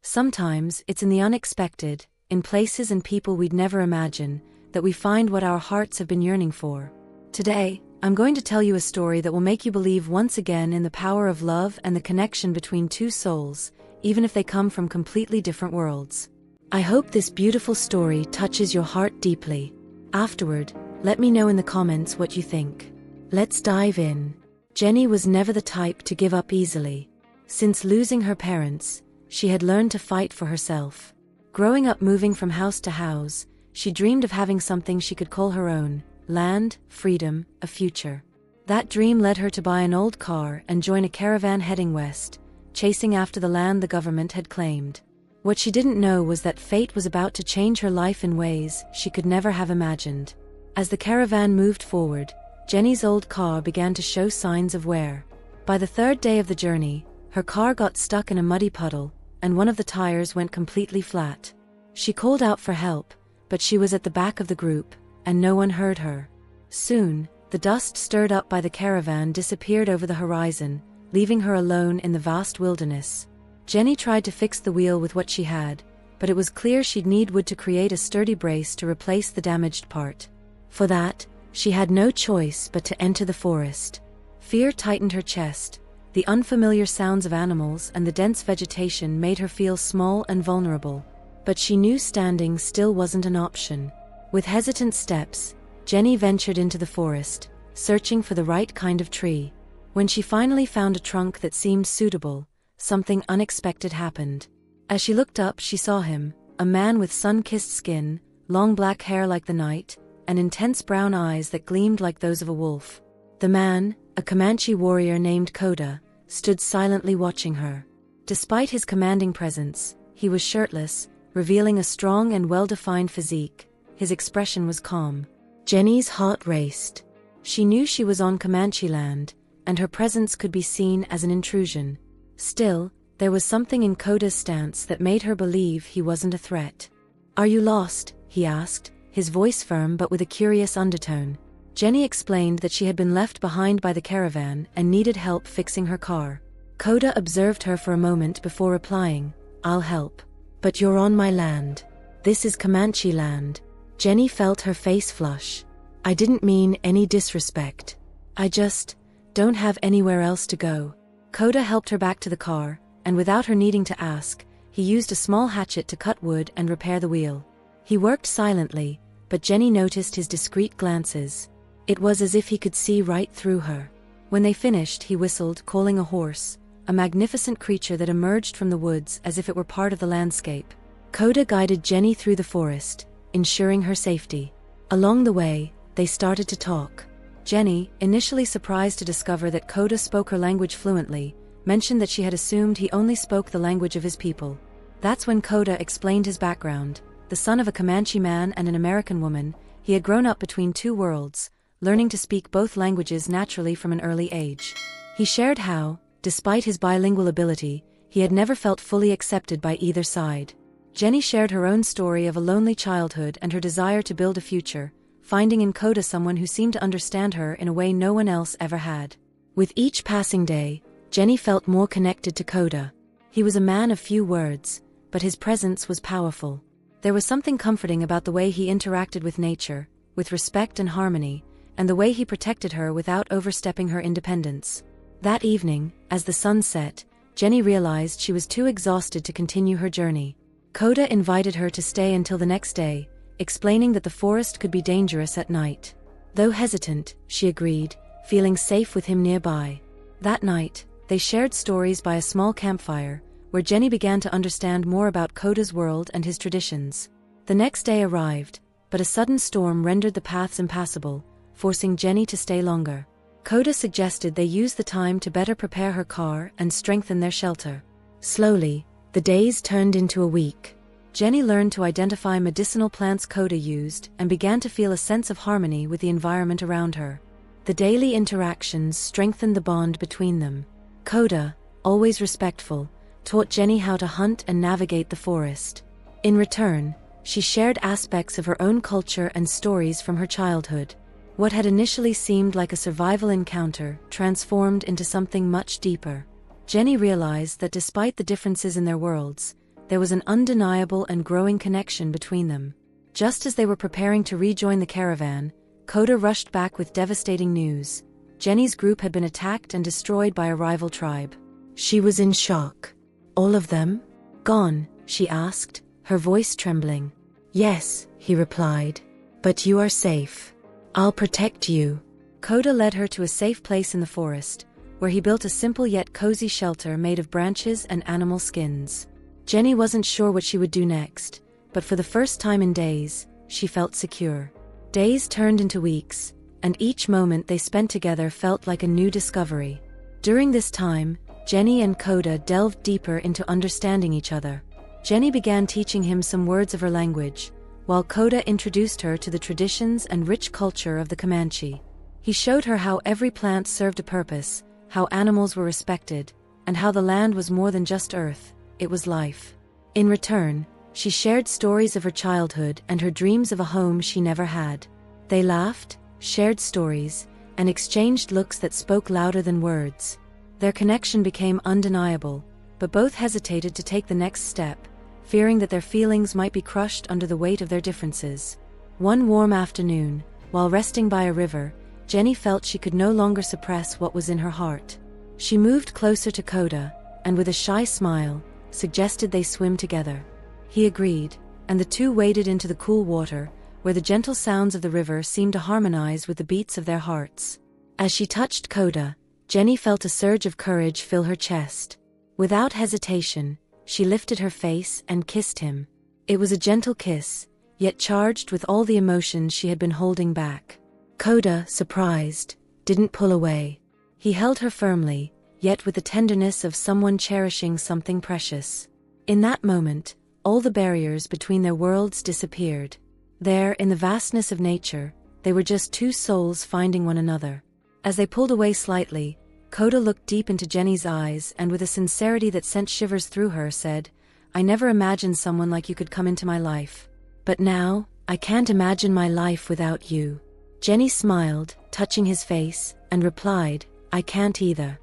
Sometimes it's in the unexpected, in places and people we'd never imagine, that we find what our hearts have been yearning for. Today, I'm going to tell you a story that will make you believe once again in the power of love and the connection between two souls, even if they come from completely different worlds. I hope this beautiful story touches your heart deeply. Afterward, let me know in the comments what you think. Let's dive in. Jenny was never the type to give up easily. Since losing her parents, she had learned to fight for herself. Growing up moving from house to house, she dreamed of having something she could call her own: land, freedom, a future. That dream led her to buy an old car and join a caravan heading west, chasing after the land the government had claimed. What she didn't know was that fate was about to change her life in ways she could never have imagined. As the caravan moved forward, Jenny's old car began to show signs of wear. By the third day of the journey, her car got stuck in a muddy puddle, and one of the tires went completely flat. She called out for help, but she was at the back of the group, and no one heard her. Soon, the dust stirred up by the caravan disappeared over the horizon, leaving her alone in the vast wilderness. Jenny tried to fix the wheel with what she had, but it was clear she'd need wood to create a sturdy brace to replace the damaged part. For that, she had no choice but to enter the forest. Fear tightened her chest. The unfamiliar sounds of animals and the dense vegetation made her feel small and vulnerable. But she knew standing still wasn't an option. With hesitant steps, Jenny ventured into the forest, searching for the right kind of tree. When she finally found a trunk that seemed suitable, something unexpected happened. As she looked up, she saw him, a man with sun-kissed skin, long black hair like the night, and intense brown eyes that gleamed like those of a wolf. The man, a Comanche warrior named Coda, stood silently watching her. Despite his commanding presence, he was shirtless, revealing a strong and well-defined physique. His expression was calm. Jenny's heart raced. She knew she was on Comanche land, and her presence could be seen as an intrusion. Still, there was something in Coda's stance that made her believe he wasn't a threat. "Are you lost?" he asked, his voice firm but with a curious undertone. Jenny explained that she had been left behind by the caravan and needed help fixing her car. Coda observed her for a moment before replying, "I'll help. But you're on my land. This is Comanche land." Jenny felt her face flush. "I didn't mean any disrespect. I just don't have anywhere else to go." Coda helped her back to the car, and without her needing to ask, he used a small hatchet to cut wood and repair the wheel. He worked silently, but Jenny noticed his discreet glances. It was as if he could see right through her. When they finished, he whistled, calling a horse, a magnificent creature that emerged from the woods as if it were part of the landscape. Coda guided Jenny through the forest, ensuring her safety. Along the way, they started to talk. Jenny, initially surprised to discover that Coda spoke her language fluently, mentioned that she had assumed he only spoke the language of his people. That's when Coda explained his background. The son of a Comanche man and an American woman, he had grown up between two worlds, learning to speak both languages naturally from an early age. He shared how, despite his bilingual ability, he had never felt fully accepted by either side. Jenny shared her own story of a lonely childhood and her desire to build a future, finding in Coda someone who seemed to understand her in a way no one else ever had. With each passing day, Jenny felt more connected to Coda. He was a man of few words, but his presence was powerful. There was something comforting about the way he interacted with nature, with respect and harmony, and the way he protected her without overstepping her independence. That evening, as the sun set, Jenny realized she was too exhausted to continue her journey. Coda invited her to stay until the next day, explaining that the forest could be dangerous at night. Though hesitant, she agreed, feeling safe with him nearby. That night, they shared stories by a small campfire, where Jenny began to understand more about Coda's world and his traditions. The next day arrived, but a sudden storm rendered the paths impassable, forcing Jenny to stay longer. Coda suggested they use the time to better prepare her car and strengthen their shelter. Slowly, the days turned into a week. Jenny learned to identify medicinal plants Coda used and began to feel a sense of harmony with the environment around her. The daily interactions strengthened the bond between them. Coda, always respectful, taught Jenny how to hunt and navigate the forest. In return, she shared aspects of her own culture and stories from her childhood. What had initially seemed like a survival encounter transformed into something much deeper. Jenny realized that despite the differences in their worlds, there was an undeniable and growing connection between them. Just as they were preparing to rejoin the caravan, Coda rushed back with devastating news. Jenny's group had been attacked and destroyed by a rival tribe. She was in shock. All of them? Gone, she asked, her voice trembling. Yes, he replied. But you are safe. I'll protect you. Coda led her to a safe place in the forest, where he built a simple yet cozy shelter made of branches and animal skins. Jenny wasn't sure what she would do next, but for the first time in days, she felt secure. Days turned into weeks, and each moment they spent together felt like a new discovery. During this time, Jenny and Coda delved deeper into understanding each other. Jenny began teaching him some words of her language, while Coda introduced her to the traditions and rich culture of the Comanche. He showed her how every plant served a purpose, how animals were respected, and how the land was more than just earth, it was life. In return, she shared stories of her childhood and her dreams of a home she never had. They laughed, shared stories, and exchanged looks that spoke louder than words. Their connection became undeniable, but both hesitated to take the next step, fearing that their feelings might be crushed under the weight of their differences. One warm afternoon, while resting by a river, Jenny felt she could no longer suppress what was in her heart. She moved closer to Coda, and with a shy smile, suggested they swim together. He agreed, and the two waded into the cool water, where the gentle sounds of the river seemed to harmonize with the beats of their hearts. As she touched Coda, Jenny felt a surge of courage fill her chest. Without hesitation, she lifted her face and kissed him. It was a gentle kiss, yet charged with all the emotions she had been holding back. Coda, surprised, didn't pull away. He held her firmly, yet with the tenderness of someone cherishing something precious. In that moment, all the barriers between their worlds disappeared. There, in the vastness of nature, they were just two souls finding one another. As they pulled away slightly, Coda looked deep into Jenny's eyes and with a sincerity that sent shivers through her said, "I never imagined someone like you could come into my life. But now, I can't imagine my life without you." Jenny smiled, touching his face, and replied, "I can't either.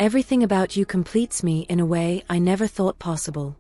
Everything about you completes me in a way I never thought possible."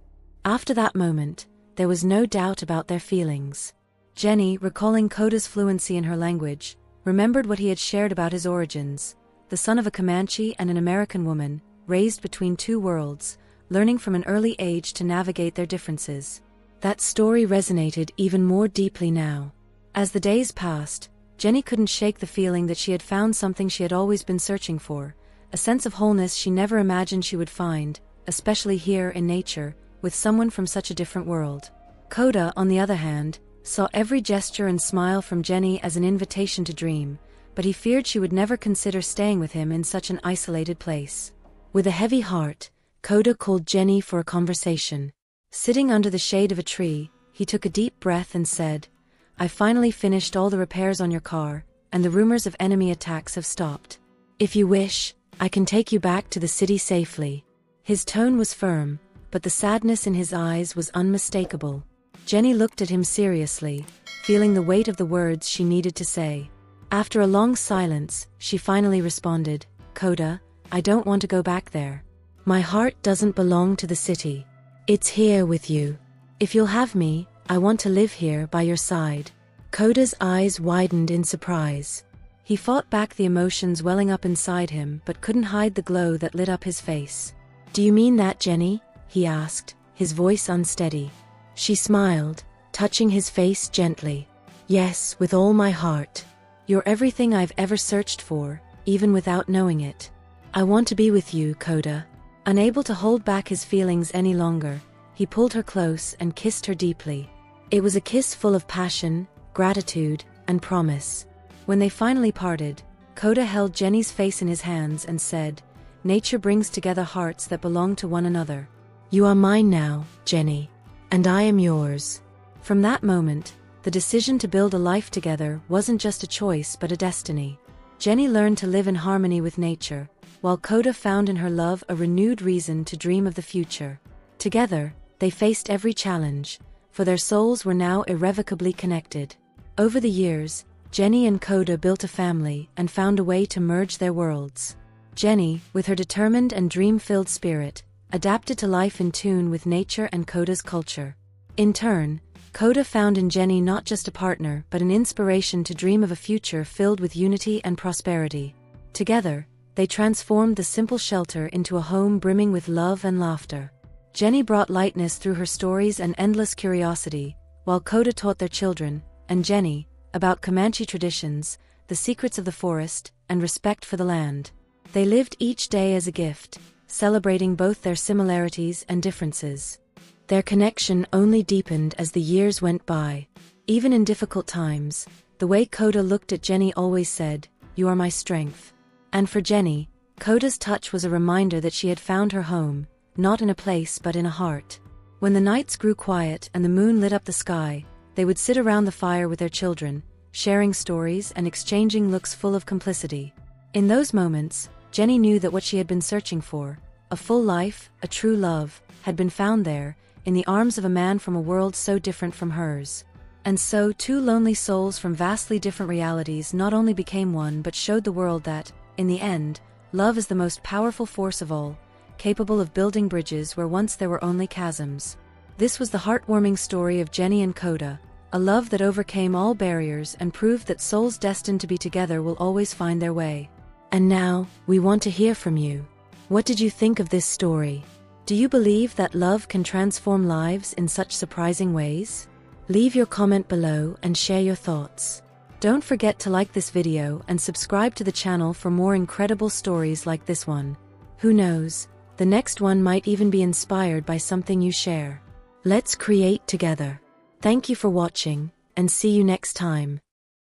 After that moment, there was no doubt about their feelings. Jenny, recalling Coda's fluency in her language, remembered what he had shared about his origins, the son of a Comanche and an American woman, raised between two worlds, learning from an early age to navigate their differences. That story resonated even more deeply now. As the days passed, Jenny couldn't shake the feeling that she had found something she had always been searching for, a sense of wholeness she never imagined she would find, especially here in nature, with someone from such a different world. Coda, on the other hand, saw every gesture and smile from Jenny as an invitation to dream, but he feared she would never consider staying with him in such an isolated place. With a heavy heart, Coda called Jenny for a conversation. Sitting under the shade of a tree, he took a deep breath and said, "I finally finished all the repairs on your car, and the rumors of enemy attacks have stopped. If you wish, I can take you back to the city safely." His tone was firm, but the sadness in his eyes was unmistakable. Jenny looked at him seriously, feeling the weight of the words she needed to say. After a long silence, she finally responded, "Coda, I don't want to go back there. My heart doesn't belong to the city. It's here with you. If you'll have me, I want to live here by your side." Coda's eyes widened in surprise. He fought back the emotions welling up inside him but couldn't hide the glow that lit up his face. "Do you mean that, Jenny?" he asked, his voice unsteady. She smiled, touching his face gently. "Yes, with all my heart. You're everything I've ever searched for, even without knowing it. I want to be with you, Coda." Unable to hold back his feelings any longer, he pulled her close and kissed her deeply. It was a kiss full of passion, gratitude, and promise. When they finally parted, Coda held Jenny's face in his hands and said, "Nature brings together hearts that belong to one another. You are mine now, Jenny, and I am yours." From that moment, the decision to build a life together wasn't just a choice but a destiny. Jenny learned to live in harmony with nature, while Coda found in her love a renewed reason to dream of the future. Together, they faced every challenge, for their souls were now irrevocably connected. Over the years, Jenny and Coda built a family and found a way to merge their worlds. Jenny, with her determined and dream-filled spirit, adapted to life in tune with nature and Coda's culture. In turn, Coda found in Jenny not just a partner but an inspiration to dream of a future filled with unity and prosperity. Together, they transformed the simple shelter into a home brimming with love and laughter. Jenny brought lightness through her stories and endless curiosity, while Coda taught their children, and Jenny, about Comanche traditions, the secrets of the forest, and respect for the land. They lived each day as a gift, celebrating both their similarities and differences. Their connection only deepened as the years went by. Even in difficult times, the way Coda looked at Jenny always said, "You are my strength." And for Jenny, Coda's touch was a reminder that she had found her home, not in a place but in a heart. When the nights grew quiet and the moon lit up the sky, they would sit around the fire with their children, sharing stories and exchanging looks full of complicity. In those moments, Jenny knew that what she had been searching for, a full life, a true love, had been found there, in the arms of a man from a world so different from hers. And so two lonely souls from vastly different realities not only became one but showed the world that, in the end, love is the most powerful force of all, capable of building bridges where once there were only chasms. This was the heartwarming story of Jenny and Coda, a love that overcame all barriers and proved that souls destined to be together will always find their way. And now, we want to hear from you. What did you think of this story? Do you believe that love can transform lives in such surprising ways? Leave your comment below and share your thoughts. Don't forget to like this video and subscribe to the channel for more incredible stories like this one. Who knows, the next one might even be inspired by something you share. Let's create together. Thank you for watching, and see you next time.